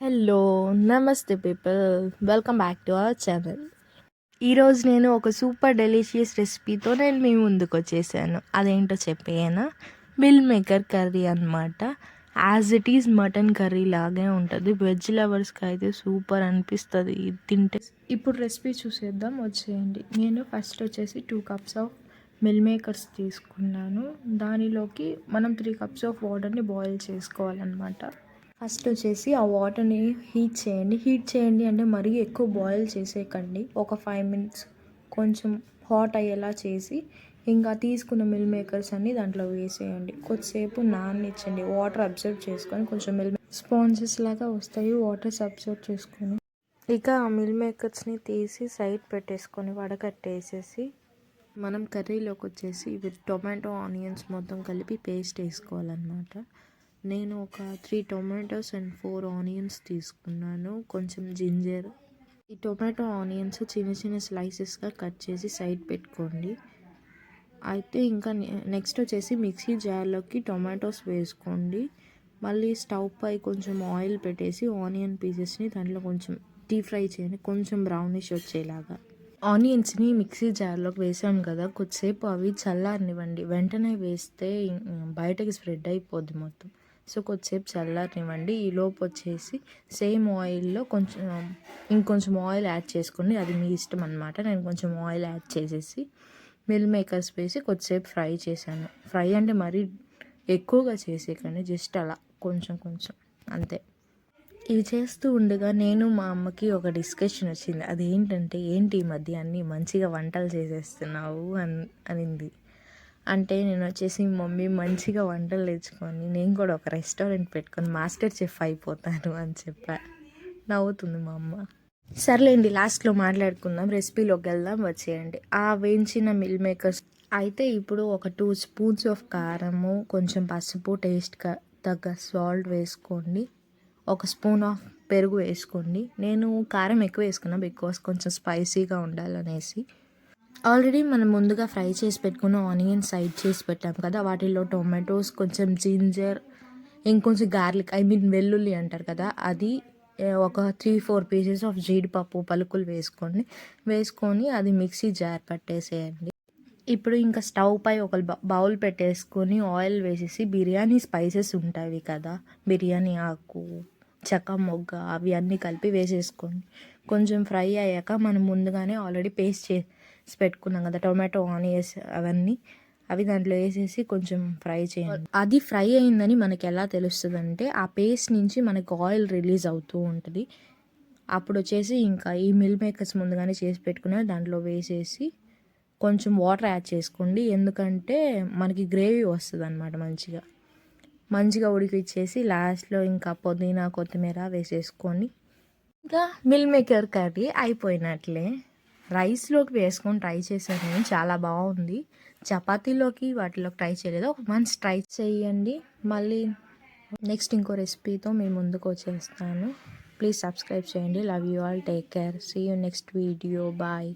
Hello నమస్తే people, welcome back to our channel. ఈరోజు నేను ఒక సూపర్ డెలిషియస్ రెసిపీతో మీ ముందుకు వచ్చేసాను. అదేంటో చెప్పేనా, మిల్ మేకర్ కర్రీ అనమాట. As it is mutton curry లాగే ఉంటుంది. వెజ్ లవర్స్కి అయితే సూపర్ అనిపిస్తుంది ఇది తింటే. ఇప్పుడు రెసిపీ చూసేద్దాం, వచ్చేయండి. నేను ఫస్ట్ వచ్చేసి 2 cups ఆఫ్ మిల్ మేకర్స్ తీసుకున్నాను. దానిలోకి మనం 3 cups ఆఫ్ వాటర్ని బాయిల్ చేసుకోవాలన్నమాట. ఫస్ట్ వచ్చేసి ఆ వాటర్ని హీట్ చేయండి అంటే మరీ ఎక్కువ బాయిల్ చేసేయకండి. ఒక 5 minutes కొంచెం హాట్ అయ్యేలా చేసి ఇంకా తీసుకున్న మిల్ మేకర్స్ అన్ని దాంట్లో వేసేయండి. కొద్దిసేపు నాననిచ్చండి. వాటర్ అబ్జర్వ్ చేసుకొని కొంచెం స్పాంజెస్ లాగా వస్తాయి. వాటర్స్ అబ్జర్వ్ చేసుకొని ఇక ఆ మిల్ మేకర్స్ని తీసి సైడ్ పెట్టేసుకొని వడకట్టేసేసి మనం కర్రీలోకి వచ్చేసి ఇవి టొమాటో ఆనియన్స్ మొత్తం కలిపి పేస్ట్ వేసుకోవాలన్నమాట. నేను ఒక 3 tomatoes అండ్ 4 onions తీసుకున్నాను. కొంచెం జింజర్. ఈ టొమాటో ఆనియన్స్ చిన్న చిన్న స్లైసెస్గా కట్ చేసి సైడ్ పెట్టుకోండి. అయితే ఇంకా నెక్స్ట్ వచ్చేసి మిక్సీ జార్లోకి టొమాటోస్ వేసుకోండి. మళ్ళీ స్టవ్ పై కొంచెం ఆయిల్ పెట్టేసి ఆనియన్ పీసెస్ని దాంట్లో కొంచెం డీప్ ఫ్రై చేయండి, కొంచెం బ్రౌనిష్ వచ్చేలాగా. ఆనియన్స్ని మిక్సీ జార్లోకి వేసాం కదా, కొద్దిసేపు అవి చల్లారనివ్వండి. వెంటనే వేస్తే బయటకి స్ప్రెడ్ అయిపోద్ది మొత్తం. సో కొద్దిసేపు చల్లారనివ్వండి. ఈలోపు వచ్చేసి సేమ్ ఆయిల్లో ఇంకొంచెం ఆయిల్ యాడ్ చేసుకోండి. అది మీ ఇష్టం అనమాట. నేను కొంచెం ఆయిల్ యాడ్ చేసేసి మిల్ మేకర్స్ వేసి కొద్దిసేపు ఫ్రై చేశాను. ఫ్రై అంటే మరీ ఎక్కువగా చేసేయకండి, జస్ట్ అలా కొంచెం అంతే. ఇవి చేస్తూ ఉండగా నేను మా అమ్మకి ఒక డిస్కషన్ వచ్చింది. అదేంటంటే, ఏంటి ఈ మధ్య అన్నీ మంచిగా వంటలు చేసేస్తున్నావు అనింది. అంటే నేను వచ్చేసి మమ్మీ మంచిగా వంటలు తెచ్చుకొని నేను కూడా ఒక రెస్టారెంట్ పెట్టుకొని మాస్టర్ చెఫ్ అయిపోతాను అని చెప్పా. నవ్వుతుంది మా అమ్మ. సర్లేండి, లాస్ట్లో మాట్లాడుకుందాం. రెసిపీలోకి వెళ్దాం, వచ్చేయండి. ఆ వేయించిన మిల్ మేకర్స్ అయితే ఇప్పుడు ఒక 2 spoons ఆఫ్ కారము, కొంచెం పసుపు, టేస్ట్ తగ్గ సాల్ట్ వేసుకోండి. ఒక స్పూన్ ఆఫ్ పెరుగు వేసుకోండి. నేను కారం ఎక్కువ వేసుకున్నా బికాస్ కొంచెం స్పైసీగా ఉండాలనేసి. ఆల్రెడీ మనం ముందుగా ఫ్రై చేసి పెట్టుకున్న ఆనియన్ సైడ్ చేసి పెట్టాం కదా, వాటిల్లో టొమాటోస్, కొంచెం జింజర్, ఇంకొంచెం గార్లిక్, వెల్లుల్లి అంటారు కదా, అది ఒక 3-4 pieces ఆఫ్ జీడిపప్పు పలుకులు వేసుకొని అది మిక్సీ జార్ పట్టేసేయండి. ఇప్పుడు ఇంకా స్టవ్ పై ఒక బౌల్ పెట్టేసుకొని ఆయిల్ వేసేసి బిర్యానీ స్పైసెస్ ఉంటాయి కదా, బిర్యానీ ఆకు, చెక్క మొగ్గ, అవి అన్నీ కలిపి వేసేసుకోండి. కొంచెం ఫ్రై అయ్యాక మనం ముందుగానే ఆల్రెడీ పేస్ట్ చేసి పెట్టుకున్నాం కదా టొమాటో ఆనియన్స్, అవి దాంట్లో వేసేసి కొంచెం ఫ్రై చేయండి. అది ఫ్రై అయిందని మనకి ఎలా తెలుస్తుంది అంటే, ఆ పేస్ట్ నుంచి మనకు ఆయిల్ రిలీజ్ అవుతూ ఉంటుంది. అప్పుడు వచ్చేసి ఇంకా ఈ మిల్ మేకర్స్ ముందుగానే చేసి పెట్టుకున్న దాంట్లో వేసేసి కొంచెం వాటర్ యాడ్ చేసుకోండి. ఎందుకంటే మనకి గ్రేవీ వస్తుంది అనమాట. మంచిగా ఉడికిచ్చేసి లాస్ట్లో ఇంకా పుదీనా, కొత్తిమీర వేసేసుకొని ఇంకా మిల్ మేకర్ కర్రీ అయిపోయినట్లే. రైస్లోకి వేసుకొని ట్రై చేశాను నేను, చాలా బాగుంది. చపాతీలోకి వాటిలోకి ట్రై చేయలేదు, వన్స్ ట్రై చేయండి. మళ్ళీ నెక్స్ట్ ఇంకో రెసిపీతో మీ ముందుకు వచ్చేస్తాను. ప్లీజ్ సబ్స్క్రైబ్ చేయండి. Love you all, take care, see you next video, bye.